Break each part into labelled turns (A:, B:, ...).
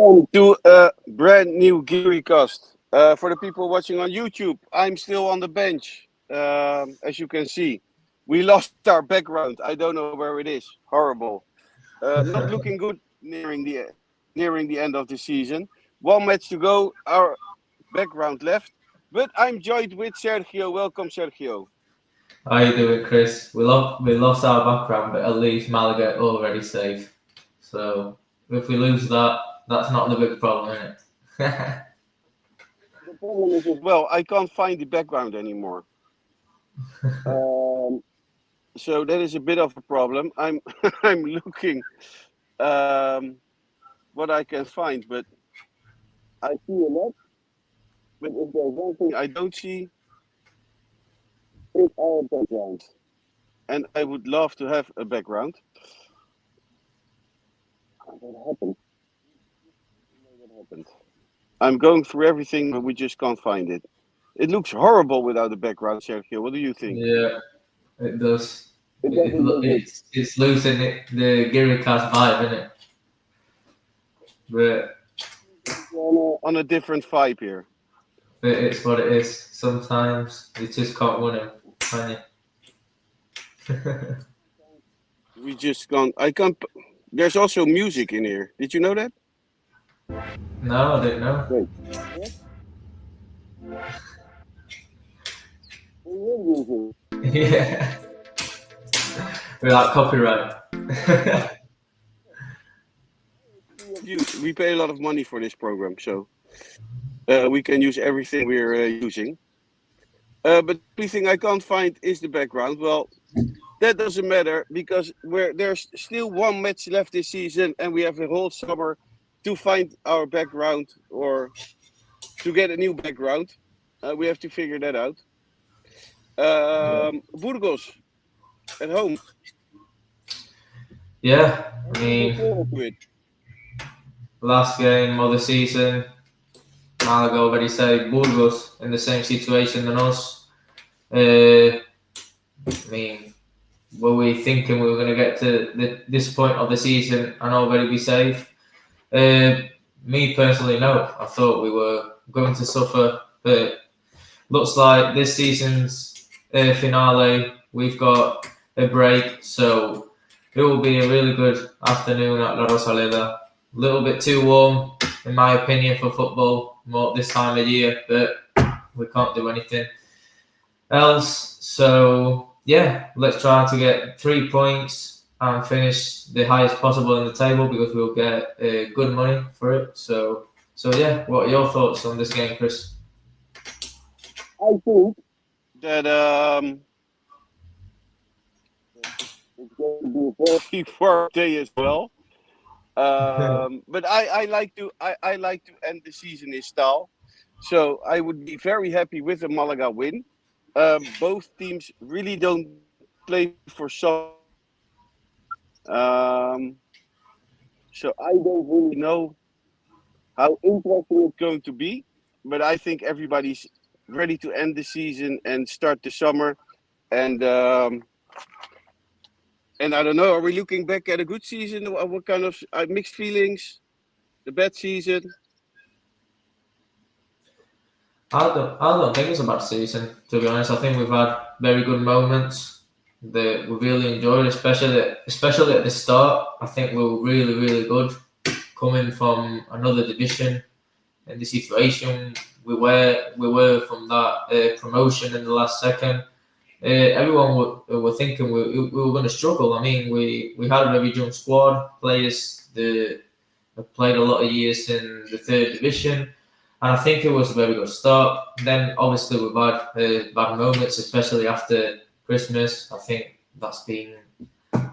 A: welcome to a brand new Geary cast. For the people watching on YouTube, I'm still on the bench. As you can see, we lost our background. I don't know where it is. Horrible. Not looking good nearing the end of the season. One match to go. Our background left, but I'm joined with Sergio. Welcome, Sergio.
B: How you doing, Chris? We lost our background, but at least Malaga already safe. So if we lose that, that's not the big problem, is it?
A: The problem is as well. I can't find the background anymore. Um, so that is a bit of a problem. I'm I'm looking um, what I can find, but I see a lot. But if there's one thing I don't see, it's our background. And I would love to have a background. What happened? What happened? I'm going through everything, but we just can't find it. It looks horrible without a background, Sergio. What do you think?
B: Yeah, it does.
A: It doesn't look good.
B: It's losing the Gary Cast vibe, isn't it? But
A: On a different vibe here.
B: it's what it is. Sometimes you just can't win it, can you?
A: We just can't. I can't. There's also music in here. Did you know that?
B: No, I didn't know.
A: Wait. What?
B: Yeah, without copyright.
A: We pay a lot of money for this program, so we can use everything we're using. But the only thing I can't find is the background. Well, that doesn't matter because there's still one match left this season, and we have a whole summer to find our background or to get a new background. We have to figure that out. Burgos at home.
B: Yeah, I
A: Looking
B: mean,
A: forward to it.
B: last game of the season, Malaga already said Burgos in the same situation than us. I mean, were we thinking we were going to get to this point of the season and already be safe? Me personally, no. I thought we were going to suffer, but looks like this season's finale, we've got a break, so it will be a really good afternoon at La Rosaleda. A little bit too warm, in my opinion, for football more this time of year, but we can't do anything else. So yeah, let's try to get 3 points and finish the highest possible in the table because we'll get good money for it. So yeah, what are your thoughts on this game, Chris?
A: I think that it's going to be a very far day as well. But I like to end the season in style. So I would be very happy with a Malaga win. Both teams really don't play for something. Um, so I don't really know how interesting it's going to be. But I think everybody's ready to end the season and start the summer. And and I don't know, are we looking back at a good season? Or what kind of mixed feelings? The bad season?
B: I don't think it's a bad season, to be honest. I think we've had very good moments that we really enjoyed, especially at the start. I think we were really, really good coming from another division in the situation we were from that promotion in the last second. Everyone were thinking we were going to struggle. I mean, we had a very young squad, players that have played a lot of years in the third division, and I think it was a very good start. Then obviously we've had bad moments, especially after Christmas. I think that's been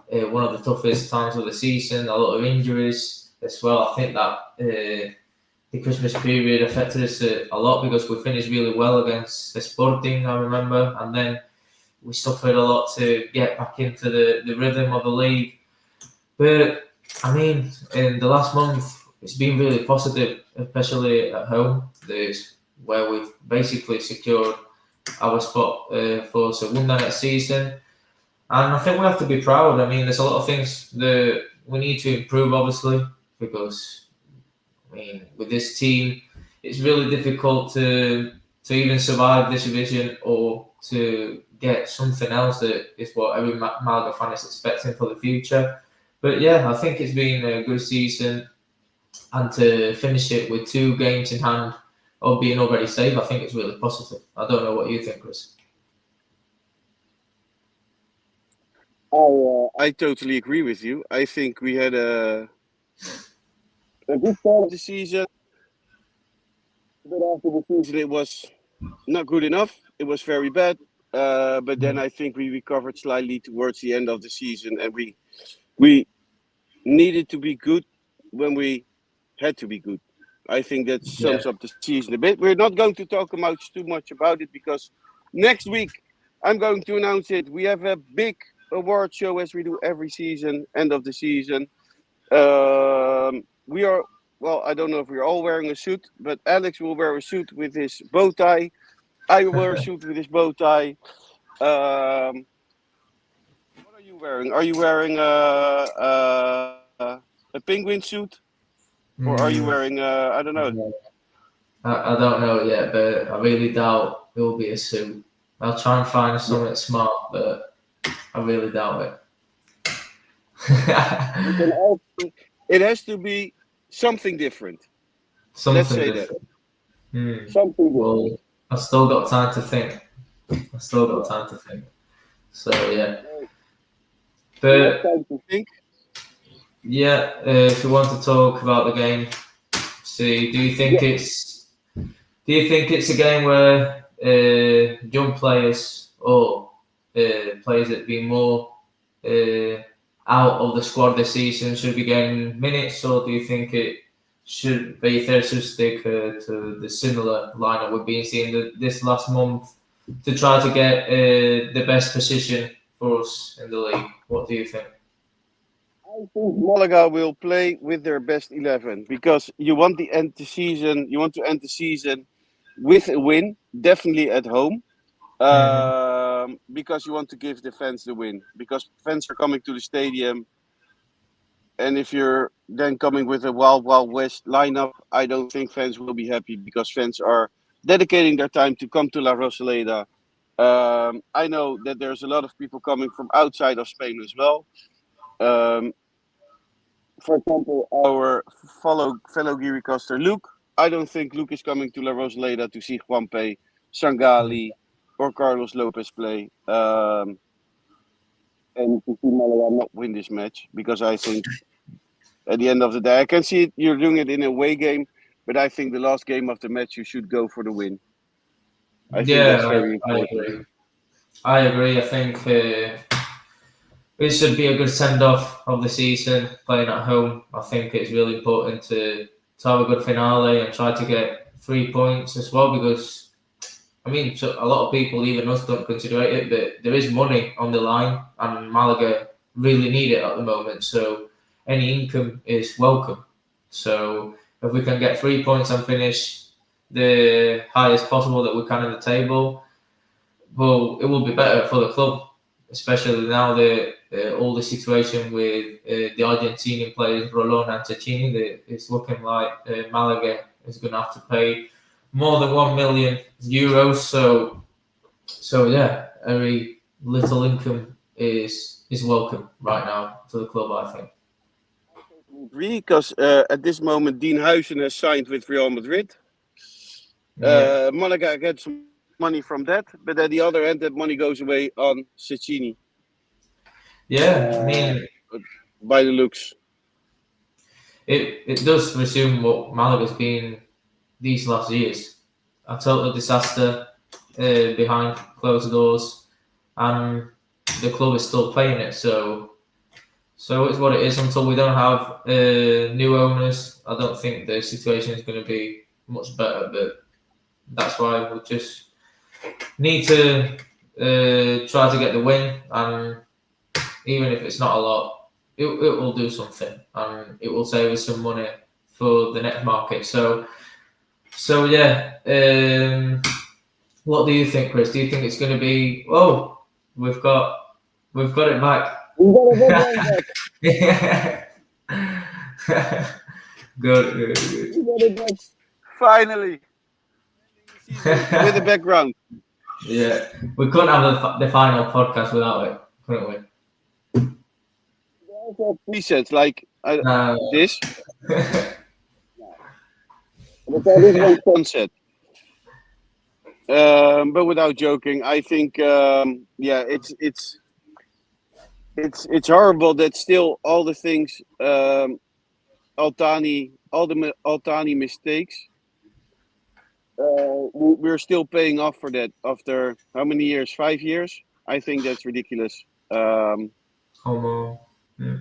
B: one of the toughest times of the season. A lot of injuries as well. I think that the Christmas period affected us a lot because we finished really well against the Sporting, I remember, and then we suffered a lot to get back into the rhythm of the league. But I mean, in the last month, it's been really positive, especially at home. There's where we've basically secured our spot for Segunda next season. And I think we have to be proud. I mean, there's a lot of things that we need to improve, obviously, because I mean, with this team, it's really difficult to even survive this division or to get something else that is what every Malaga fan is expecting for the future. But yeah, I think it's been a good season, and to finish it with 2 games in hand of being already safe, I think it's really positive. I don't know what you think, Chris.
A: I totally agree with you. I think we had a good start of the season, but after the season it was not good enough. It was very bad. But then I think we recovered slightly towards the end of the season, and we needed to be good when we had to be good. I think that
B: Yeah,
A: sums up the season a bit. We're not going to talk too much about it because next week I'm going to announce it. We have a big award show as we do every season, end of the season. We are, well, I don't know if we're all wearing a suit, but Alex will wear a suit with his bow tie. I will wear a suit with his bow tie. Um, what are you wearing? Are you wearing a penguin suit, or are you
B: mm,
A: wearing I don't know?
B: I don't know yet, but I really doubt it will be a suit. I'll try and find
A: Yeah,
B: something smart, but I really doubt
A: we
B: it.
A: can all. It has to be something different. Let's
B: Something
A: say that
B: different. Hmm.
A: something different.
B: Well, I've still got time to think. I've still got
A: Yeah.
B: time to think. So yeah,
A: So you have
B: but
A: time to think.
B: yeah, if we want to talk about the game, see,
A: Yeah.
B: do you think it's a game where young players or players that be more uh, out of the squad this season should be getting minutes, or do you think it should be fair to stick to the similar lineup we've been seeing this last month to try to get the best position for us in the league? What do you think?
A: I think Malaga will play with their best 11 because you want the end the season. You want to end the season with a win, definitely at home.
B: Hmm.
A: Because you want to give the fans the win. Because fans are coming to the stadium, and if you're then coming with a Wild Wild West lineup, I don't think fans will be happy because fans are dedicating their time to come to La Rosaleda. I know that there's a lot of people coming from outside of Spain as well. Um, for example, our fellow Giricaster Luke. I don't think Luke is coming to La Rosaleda to see Juanpe, Sangali, or Carlos Lopez play. And to see Malaga not win this match because I think at the end of the day, I can see it, you're doing it in a away game, but I think the last game of the match you should go for the win. I think that's
B: Yeah,
A: very
B: I
A: important.
B: agree. I agree. I think it should be a good send off of the season playing at home. I think it's really important to have a good finale and try to get 3 points as well because I mean so a lot of people, even us, don't consider it, but there is money on the line and Malaga really need it at the moment. So any income is welcome. So if we can get 3 points and finish the highest possible that we can in the table, well, it will be better for the club, especially now all the situation with the Argentinian players Rolon and Cecchini. It's looking like Malaga is going to have to pay more than 1 million euros. So yeah, every little income is welcome right now to the club. I think.
A: Agree, because at this moment Dean Huijsen has signed with Real Madrid.
B: Yeah,
A: Malaga gets money from that, but at the other end, that money goes away on Cecchini
B: yeah. I
A: uh,
B: mean,
A: by the looks.
B: it does resume what Malaga's been these last years. A total disaster behind closed doors, and the club is still playing it. So it's what it is. Until we don't have new owners, I don't think the situation is going to be much better. But that's why we just need to try to get the win, and even if it's not a lot, it will do something, and it will save us some money for the next market. So yeah. What do you think, Chris? Do you think it's going to be? Oh, we've got we've got it back.
A: We got a red line back.
B: Yeah. Good.
A: We got it back. Finally. Ending the season with a background.
B: Yeah, we couldn't have the final podcast without it, couldn't we?
A: We also have presets like
B: No.
A: this. But that is one sunset. But without joking, I think yeah, it's horrible that still all the things Altani mistakes. We're still paying off for that after how many years? 5 years? I think that's ridiculous.
B: Homo. Yeah.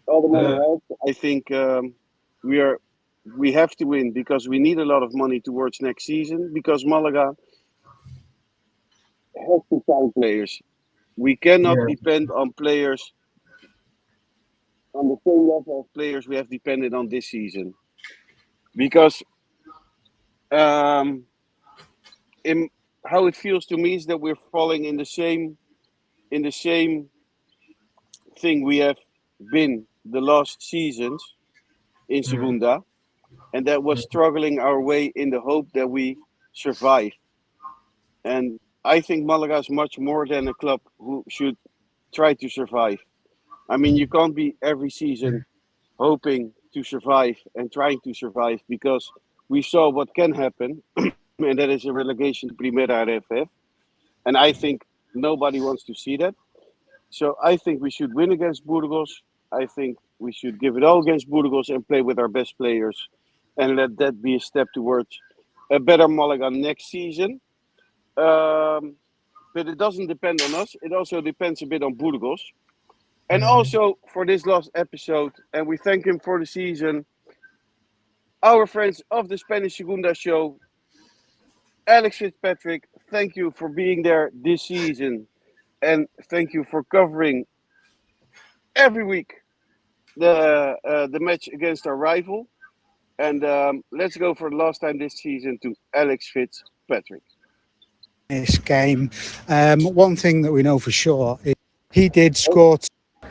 A: All the money
B: Uh,
A: helps. I think we are we have to win because we need a lot of money towards next season because Malaga has to sign players. We cannot
B: yeah.
A: depend on players on the same level of players we have depended on this season because um, in how it feels to me is that we're falling in the same thing we have been the last seasons in
B: Mm,
A: Segunda, and that was
B: mm,
A: struggling our way in the hope that we survive. And I think Malaga is much more than a club who should try to survive. I mean, you can't be every season hoping to survive and trying to survive because we saw what can happen, and that is a relegation to Primera RFF. And I think nobody wants to see that. So I think we should win against Burgos. I think we should give it all against Burgos and play with our best players and let that be a step towards a better Malaga next season. Um, but it doesn't depend on us. It also depends a bit on Burgos. And
B: mm.
A: also for this last episode, and we thank him for the season, our friends of the Spanish Segunda show, Alex Fitzpatrick, thank you for being there this season. And thank you for covering every week the match against our rival. And let's go for the last time this season to Alex Fitzpatrick.
C: This game. One thing that we know for sure is he did score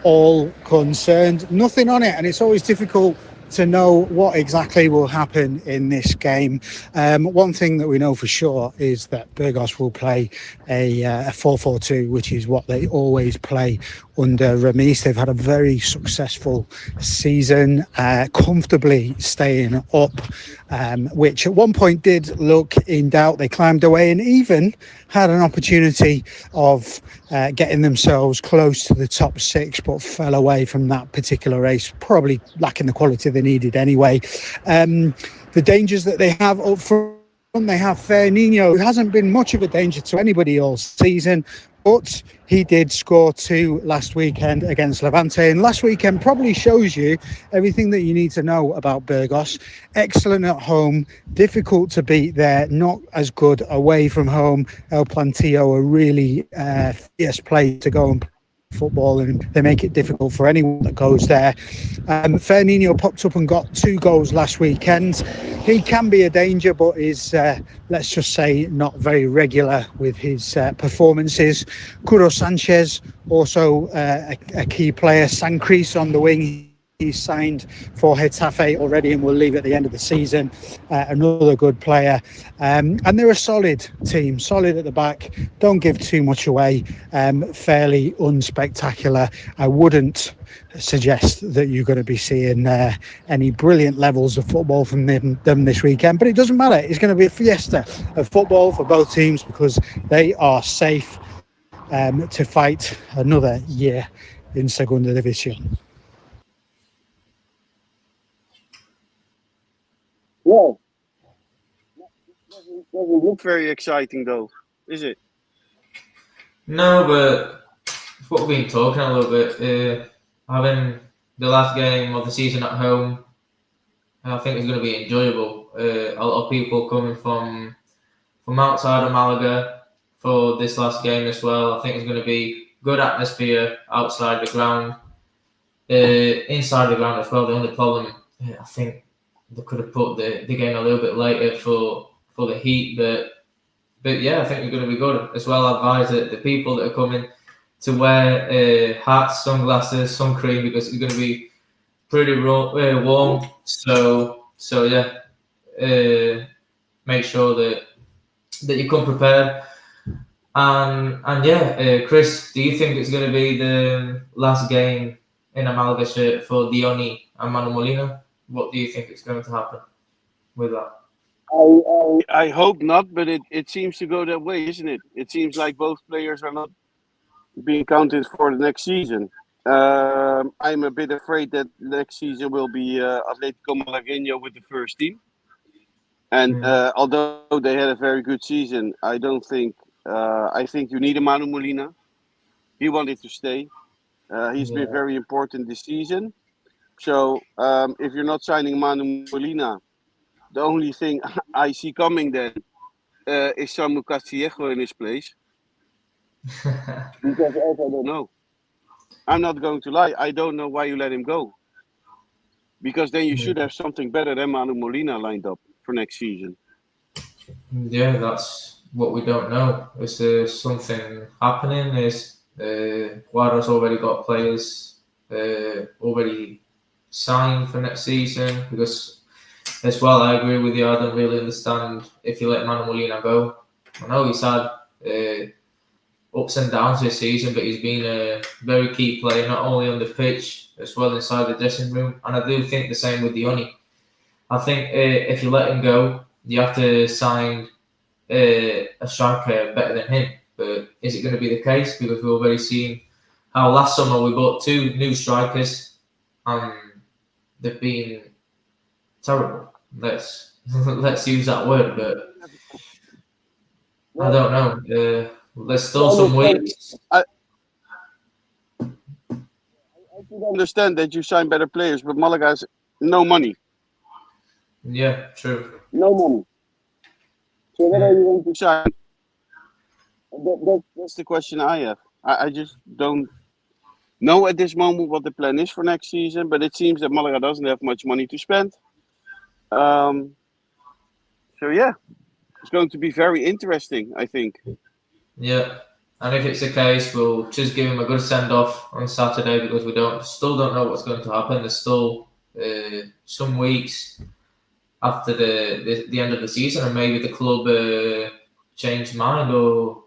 C: all concerned, nothing on it, and it's always difficult to know what exactly will happen in this game. One thing that we know for sure is that Burgos will play a 4-4-2, which is what they always play under Ramis. They've had a very successful season, comfortably staying up, which at one point did look in doubt. They climbed away and even had an opportunity of getting themselves close to the top six, but fell away from that particular race, probably lacking the quality they needed anyway. The dangers that they have up front, they have Fernino, who hasn't been much of a danger to anybody all season, but he did score 2 last weekend against Levante. And last weekend probably shows you everything that you need to know about Burgos. Excellent at home, difficult to beat there, not as good away from home. El Plantillo, a really fierce place to go and play football, and they make it difficult for anyone that goes there. Fernino popped up and got 2 goals last weekend. He can be a danger, but is, let's just say, not very regular with his performances. Curo Sanchez, also a key player. Sancris on the wing. He's signed for Getafe already and will leave at the end of the season. Another good player. And they're a solid team, solid at the back. Don't give too much away. Fairly unspectacular. I wouldn't suggest that you're going to be seeing any brilliant levels of football from them this weekend. But it doesn't matter. It's going to be a fiesta of football for both teams because they are safe to fight another year in Segunda División.
A: Well, doesn't look very exciting though, is it?
B: No, but it's what we've been talking a little bit. Having the last game of the season at home, I think it's going to be enjoyable. A lot of people coming from outside of Malaga for this last game as well. I think it's going to be good atmosphere outside the ground, inside the ground as well. The only problem, I think, they could have put the game a little bit later for the heat, but yeah, I think we're going to be good as well. I advise that the people that are coming to wear hats, sunglasses, sun cream because it's going to be pretty warm. So So yeah, make sure that you come prepared. And yeah, Chris, do you think it's going to be the last game in a Malaga shirt for Dioni and Manu Molina? What do you think is going to happen with that?
A: I hope not, but it seems to go that way, isn't it? It seems like both players are not being counted for the next season. I'm a bit afraid that next season will be Atletico Malagueño with the first team. And although they had a very good season, I don't think. I think you need a Manu Molina. He wanted to stay. He's been
B: Yeah.
A: very important this season. So if you're not signing Manu Molina, the only thing I see coming then is Samu Castillejo in his place. Because else I don't know. I'm not going to lie. I don't know why you let him go. Because then you should have something better than Manu Molina lined up for next season.
B: Yeah, that's what we don't know. Is there something happening? Is Guado's already got players already signed for next season? Because as well, I agree with you. I don't really understand if you let Manu Molina go. I know he's had ups and downs this season, but he's been a very key player, not only on the pitch, as well inside the dressing room. And I do think the same with Dioni. I think if you let him go, you have to sign a striker better than him. But is it going to be the case? Because we've already seen how last summer we bought 2 new strikers and they've been terrible. Let's use that word, but I don't know. There's still some weeks.
A: I could understand that you sign better players, but Malaga has no money.
B: Yeah, true.
A: No money. So what are you going to sign? That's the question I have. I just don't know at this moment what the plan is for next season, but it seems that Malaga doesn't have much money to spend. So yeah, it's going to be very interesting, I think.
B: Yeah, and if it's the case, we'll just give him a good send off on Saturday because we still don't know what's going to happen. There's still some weeks after the end of the season, and maybe the club change mind or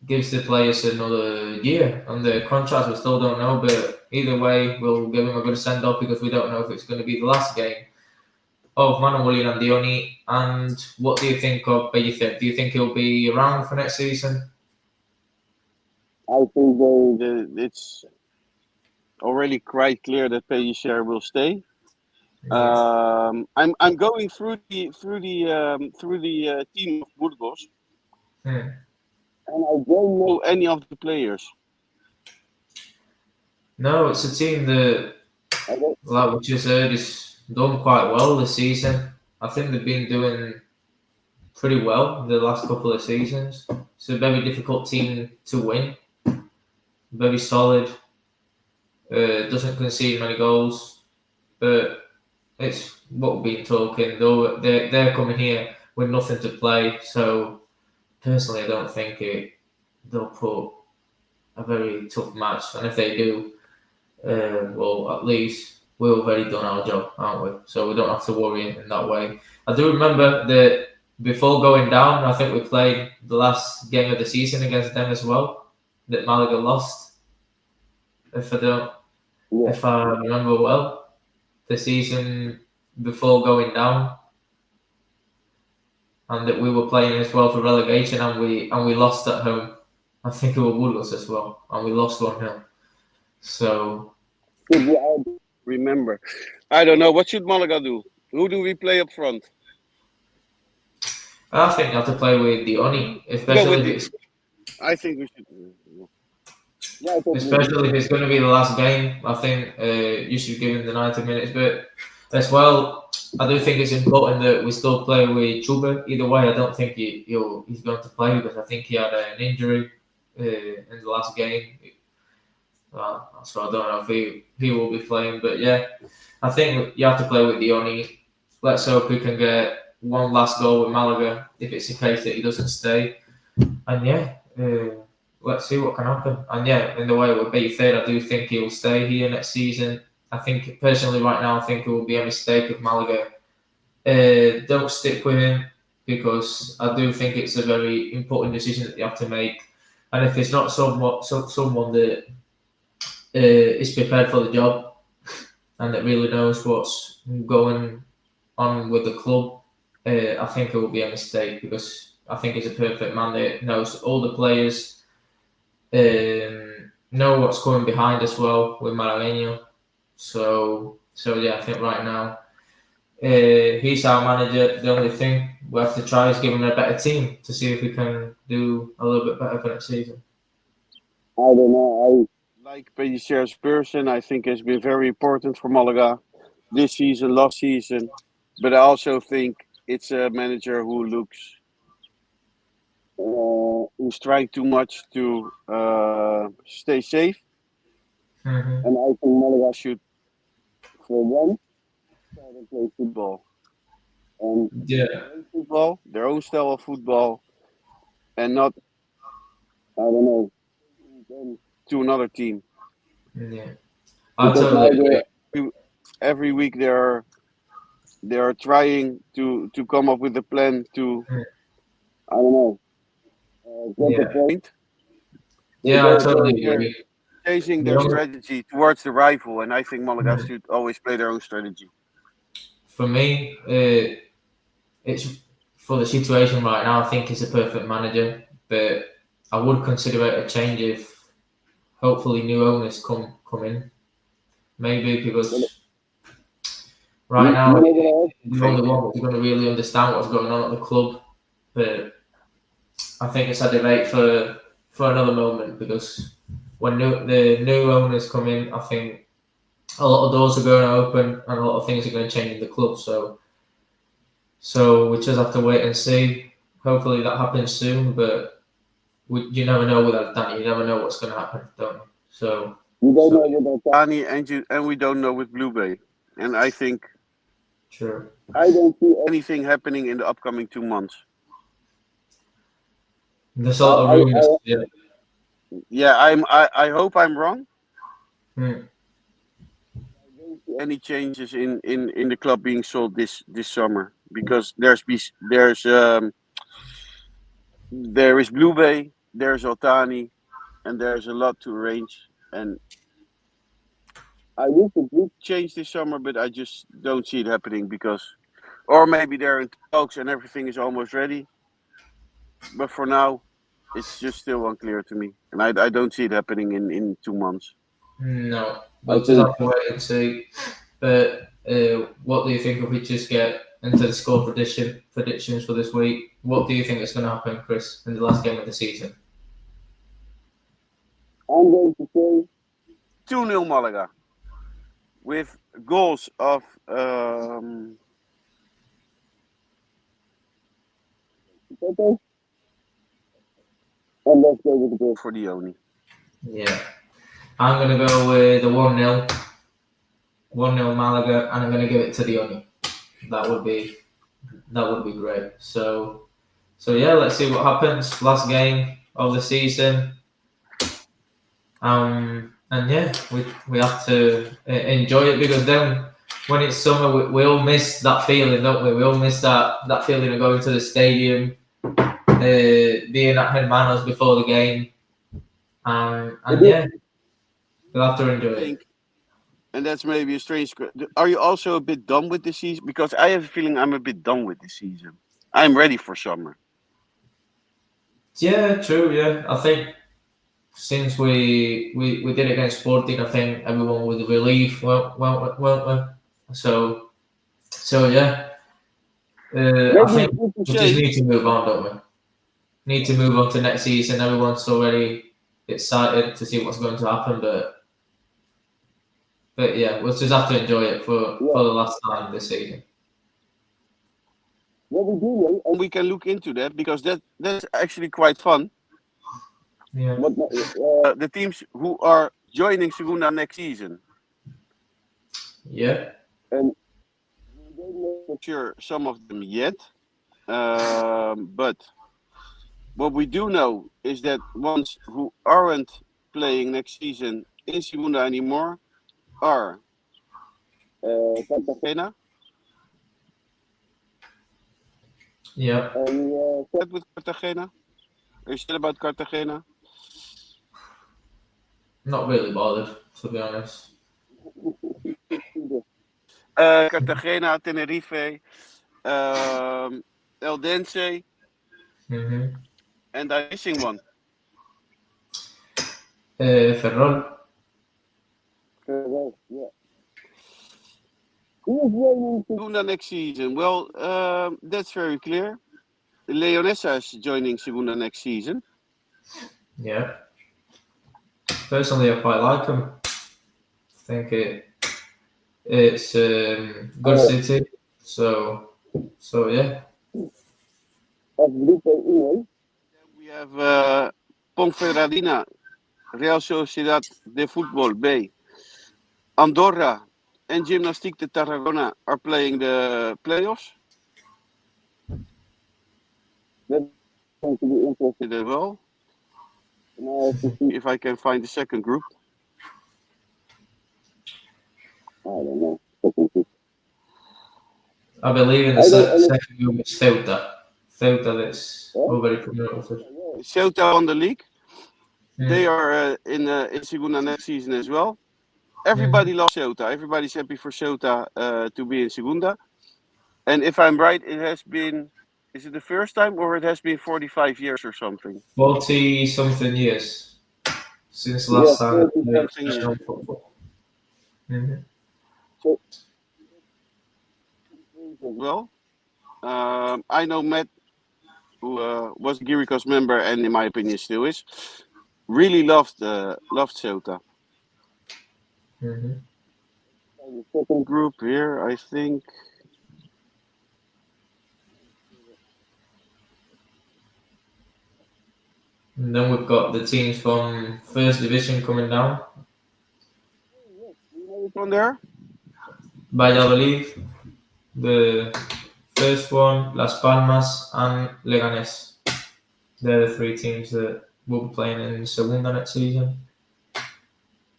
B: gives the players another year on the contracts. We still don't know, but either way, we'll give him a good send off because we don't know if it's going to be the last game of Manuel and Dioni. And what do you think of Bellicer? Do you think he'll be around for next season?
A: I think it's already quite clear that Pellicer will stay. I'm going through the team of Burgos, and I don't know any of the players.
B: No, it's a team that, like we just heard, is done quite well this season. I think they've been doing pretty well the last couple of seasons. It's a very difficult team to win. Very solid. Doesn't concede many goals, but it's what we've been talking. Though they're coming here with nothing to play, so personally, I don't think they'll put a very tough match. And if they do, well, at least we've already done our job, aren't we? So we don't have to worry in that way. I do remember that before going down, I think we played the last game of the season against them as well. That Malaga lost. If I remember well, the season before going down, and that we were playing as well for relegation, and we lost at home. I think it was Burgos as well, and we lost 1-0. So
A: remember, I don't know. What should Malaga do? Who do we play up front?
B: I think you have to play with Dioni, especially if it's.
A: I think we should. Yeah,
B: especially if it's going to be the last game. I think you should give him the 90 minutes. But as well, I do think it's important that we still play with Chuba. Either way, I don't think he's going to play because I think he had an injury in the last game. So I don't know if he will be playing. But yeah, I think you have to play with Dioni. Let's hope we can get one last goal with Malaga if it's the case that he doesn't stay. And yeah, let's see what can happen. And yeah, in the way it would be third, I do think he'll stay here next season. I think personally right now, I think it will be a mistake if Malaga don't stick with him, because I do think it's a very important decision that you have to make. And if it's not someone that is prepared for the job and that really knows what's going on with the club, I think it will be a mistake, because I think he's a perfect man that knows all the players, know what's going behind as well with Malaga. So yeah, I think right now he's our manager. The only thing we have to try is give him a better team to see if we can do a little bit better for next season.
A: I don't know. I like Pellicer's person. I think has been very important for Malaga this season, last season. But I also think it's a manager who looks who's trying too much to stay safe.
B: Mm-hmm.
A: And I think Malaga should, for one, start and play football. And
B: Yeah,
A: football, their own style of football, and not, I don't know, to another team.
B: yeah, I
A: Because
B: totally
A: now
B: agree.
A: every week they are trying to come up with a plan to, I don't know, get the
B: Yeah,
A: point.
B: yeah, I totally
A: They're
B: agree.
A: changing
B: The
A: their
B: only,
A: strategy towards the rival, and I think Malaga should always play their own strategy.
B: for me, it's for the situation right now. I think he's a perfect manager, but I would consider it a change if hopefully new owners come in. Maybe because right now
A: You know what I
B: he's the
A: think?
B: only one that's going to really understand what's going on at the club. But I think it's a debate for another moment, because when the new owners come in, I think a lot of doors are going to open and a lot of things are going to change in the club. So we just have to wait and see. Hopefully that happens soon, but you never know with Danny. You never know what's going to happen, don't you?
A: You don't
B: So
A: know with Otani, and we don't know with Blue Bay. And I think
B: true.
A: I don't see anything happening in the upcoming 2 months.
B: There's a lot of rumors. Yeah.
A: Yeah, I hope I'm wrong.
B: Hmm.
A: Any changes in the club being sold this summer, because there is Blue Bay, there's Otani, and there's a lot to arrange. And I wish it would change this summer, but I just don't see it happening, because, or maybe they're in talks and everything is almost ready. But for now, it's just still unclear to me, and I don't see it happening in 2 months.
B: No,
A: I
B: we'll just
A: think
B: have to wait and see. But what do you think if we just get into the score predictions for this week? What do you think is going to happen, Chris, in the last game of the season?
A: I'm going to say 2-0 Malaga, with goals of Pepe, and let's go with the goal for Dione.
B: Yeah, I'm going to go with the 1-0, 1-0 Malaga, and I'm going to give it to Dione. That would be great. So yeah, let's see what happens. Last game of the season. And yeah, we have to enjoy it, because then when it's summer, we all miss that feeling, don't we? We all miss that feeling of going to the stadium, being at Hermanos before the game, and yeah, we'll have to enjoy it.
A: And that's maybe a strange. Are you also a bit done with the season? Because I have a feeling I'm a bit done with this season. I'm ready for summer.
B: Yeah, true. Yeah, I think since we did it against Sporting, I think everyone was relieved. Well. So yeah, I
A: Maybe
B: think
A: we can
B: we just
A: say
B: need to move on, don't we? Need to move on to next season. Everyone's already excited to see what's going to happen, but yeah, we'll just have to enjoy it for the last time this season.
A: what we do, and we can look into that, because that's actually quite fun.
B: Yeah.
A: What the teams who are joining Segunda next season,
B: Yeah.
A: and we don't know for sure some of them yet. But what we do know is that ones who aren't playing next season in Segunda anymore are Cartagena.
B: Yeah.
A: Are you sad with Cartagena? Are you sad about Cartagena?
B: Not really bothered, to be honest.
A: Cartagena, Tenerife, Eldense,
B: Mm-hmm.
A: and I'm missing one.
B: Ferrol.
A: Yeah. Who is joining Segunda next season? Well, that's very clear. Leonessa is joining Segunda next season.
B: Yeah. Personally, I quite like him. I think it's good city. So yeah.
A: We have Ponferradina, Real Sociedad de Football B, Andorra, and Gymnastic de Tarragona are playing the playoffs. That's going to be interesting as well. Now I have to see if I can find the second group. I don't know.
B: I believe in the second group is Ceuta. Ceuta that's already promoted.
A: Ceuta won the league.
B: Mm.
A: They are in Segunda next season as well. Everybody loves Ceuta. Everybody's happy for Ceuta to be in Segunda. And if I'm right, it has been, is it the first time or it has been 45 years or something?
B: 40 something years since last time they played professional football. Mm-hmm.
A: So, well, I know Matt, who was a Girikos member and in my opinion still is, really loved Ceuta.
B: Mm-hmm.
A: The second group here, I think.
B: And then we've got the teams from First Division coming down.
A: Which one there?
B: Valladolid, the first one, Las Palmas, and Leganés. They're the three teams that will be playing in Segunda next season.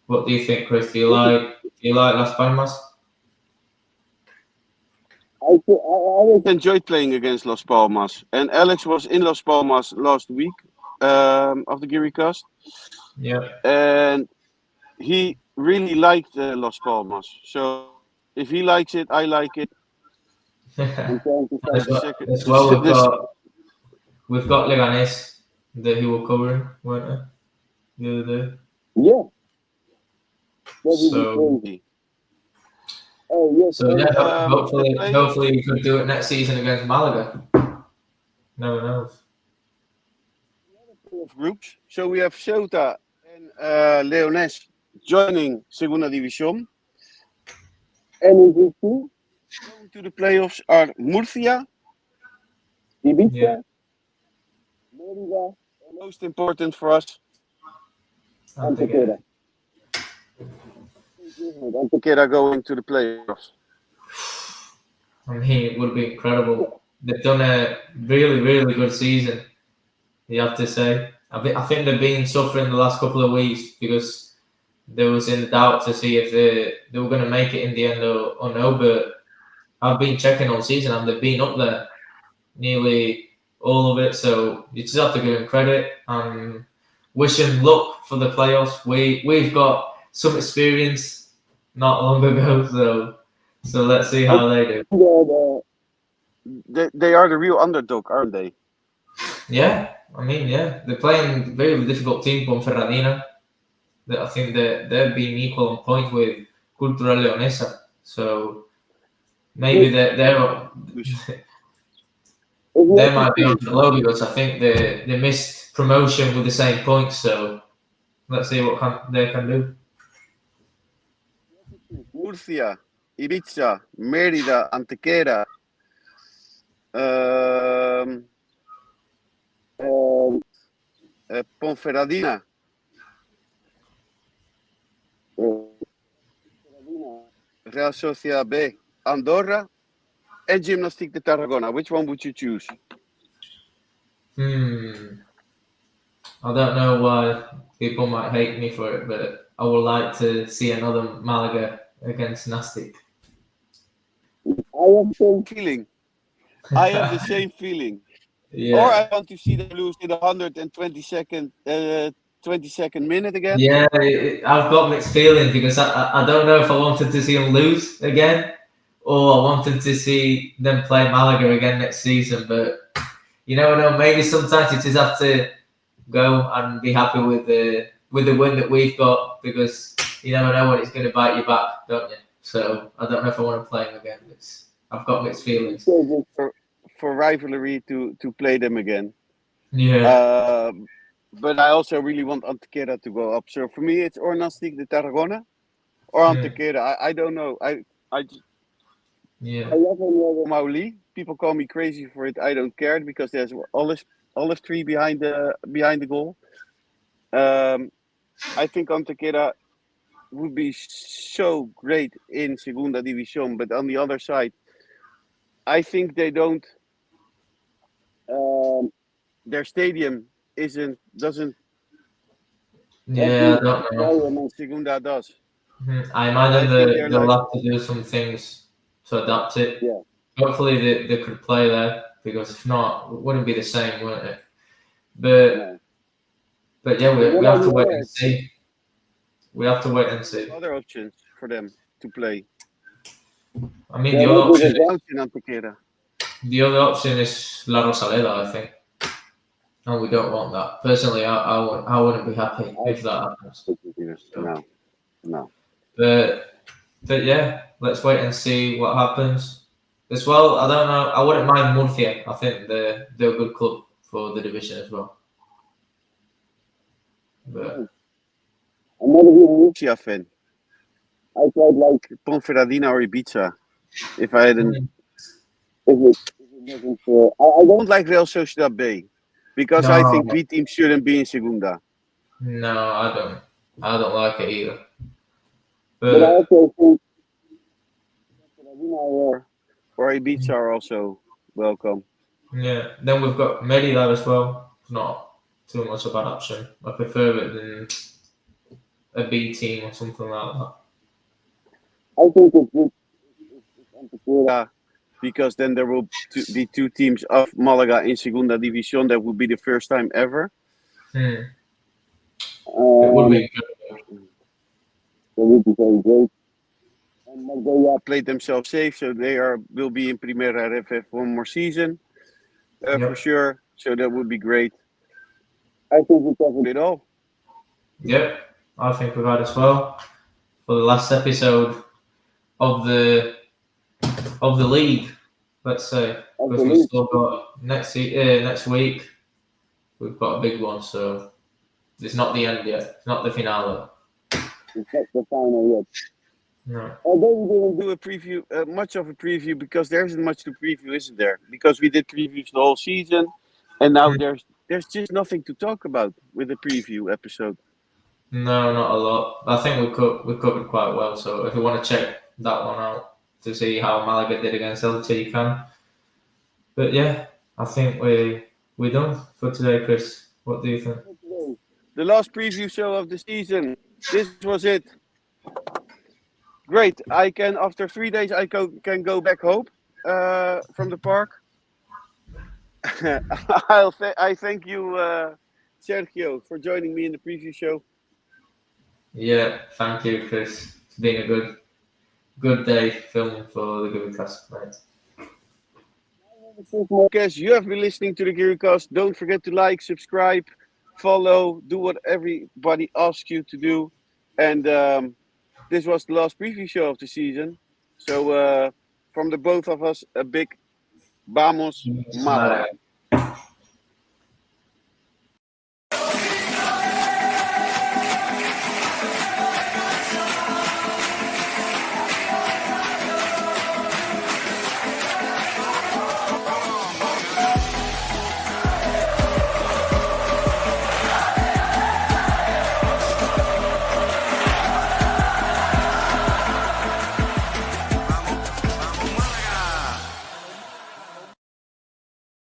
B: What do you think, Chris? Do you like Las Palmas?
A: I always enjoyed playing against Las Palmas, and Alex was in Las Palmas last week of the Girikast.
B: Yeah.
A: And he really liked Las Palmas. So if he likes it, I like it. I'm trying to find the second.
B: As well, we've got Leganés, who were covering, weren't they, the other day?
A: Yeah.
B: So,
A: oh yes.
B: so yeah, hopefully we could do it next season against Malaga. No one knows.
A: Groups. So we have Ceuta and Leones joining Segunda División. And in Group 2, going to the playoffs are Murcia, Ibiza, Mérida, and most important for us, Antequera. Antequera going to the playoffs.
B: I mean, it would be incredible. They've done a really, really good season, you have to say. I think they've been suffering the last couple of weeks because there was in doubt to see if they were going to make it in the end or no. But I've been checking all season and they've been up there nearly all of it. So you just have to give them credit and wish them luck for the playoffs. We've got some experience not long ago, so let's see how they do.
A: They are the real underdog, aren't they?
B: Yeah, I mean, yeah, they're playing a very difficult team, Ponferradina. I think they're being equal on points with Cultural Leonesa. So maybe they might be on the low because I think they missed promotion with the same points. So let's see what they can do.
A: Murcia, Ibiza, Mérida, Antequera, Ponferradina, Real Sociedad B, Andorra, and Gymnastic de Tarragona. Which one would you choose?
B: I don't know why people might hate me for it, but I would like to see another Malaga against Nastic.
A: have the same feeling. I have the same feeling. Or I
B: Yeah,
A: want to see them lose in the 20-second minute again.
B: yeah. I've got mixed feelings because I don't know if I wanted to see them lose again or I wanted to see them play Malaga again next season. But you never know. Maybe sometimes you just have to go and be happy with the win that we've got because you never know when it's going to bite you back, don't you? So I don't know if I want to play them again. I've got mixed feelings.
A: For rivalry to play them again.
B: Yeah,
A: But I also really want Antequera to go up. So for me, it's or Nastic de Tarragona or Antequera. I don't know.
B: yeah,
A: I love Mauli. People call me crazy for it. I don't care because there's olive tree behind the goal. I think Antequera would be so great in Segunda División, but on the other side, I think they don't. Their stadium doesn't
B: yeah. I don't know.
A: than Segunda does.
B: I
A: And I
B: imagine
A: think they're
B: they'll
A: like,
B: have to do some things to adapt it.
A: yeah,
B: Hopefully they could play there because if not, it wouldn't be the same, wouldn't it? But
A: no.
B: but yeah,
A: But
B: we
A: what are
B: have to
A: the
B: wait
A: other
B: and see. We have to wait and see.
A: other options for them to play?
B: I mean, the other option
A: In Antequera.
B: is La Rosaleda, I think. And we don't want that. Personally, I wouldn't be happy if that happens. So,
A: No.
B: but yeah, let's wait and see what happens. As well, I don't know. I wouldn't mind Murcia. I think they're a good club for the division as well. But
A: I'm not a real Murcia fan. I quite like Ponferradina or Ibiza. If I hadn't, if it wasn't for, I don't like Real Sociedad B because I think
B: no,
A: B teams shouldn't be in Segunda.
B: no, I don't. I don't like it either.
A: But I
B: But
A: also think Ponferradina or Ibiza are also welcome.
B: yeah, then we've got Merida as well. It's not too much of a bad option. I prefer it than a B team or something like that.
A: I think it's because then there will be two teams of Malaga in Segunda División. That would be the first time ever.
B: It would be good.
A: That would be very great. And Malaga played themselves safe, so they will be in Primera RFF one more season for sure. So that would be great. I think we covered it all.
B: Yep, I think we've had as well for the last episode of the league. Let's say because we've still got next week. We've got a big one, so it's not the end yet. It's not the finale.
A: It's not the final yet.
B: No.
A: Although we didn't do a preview, much of a preview, because there isn't much to preview, isn't there? Because we did previews the whole season, and now there's just nothing to talk about with the preview episode.
B: No, not a lot. I think we covered quite well. So if you want to check that one out to see how Malaga did against Celtic, you can. But yeah, I think we're done for today, Chris. What do you think?
A: The last preview show of the season. This was it. Great. I can, after 3 days, can go back home from the park. I thank you, Sergio, for joining me in the preview show.
B: Yeah, thank you, Chris. It's been a good day filming for the Google-cast, mate.
A: Podcast. You have been listening to the Gearycast. Don't forget to like, subscribe, follow, do what everybody asks you to do. And this was the last preview show of the season. So from the both of us, a big Vamos Malaga.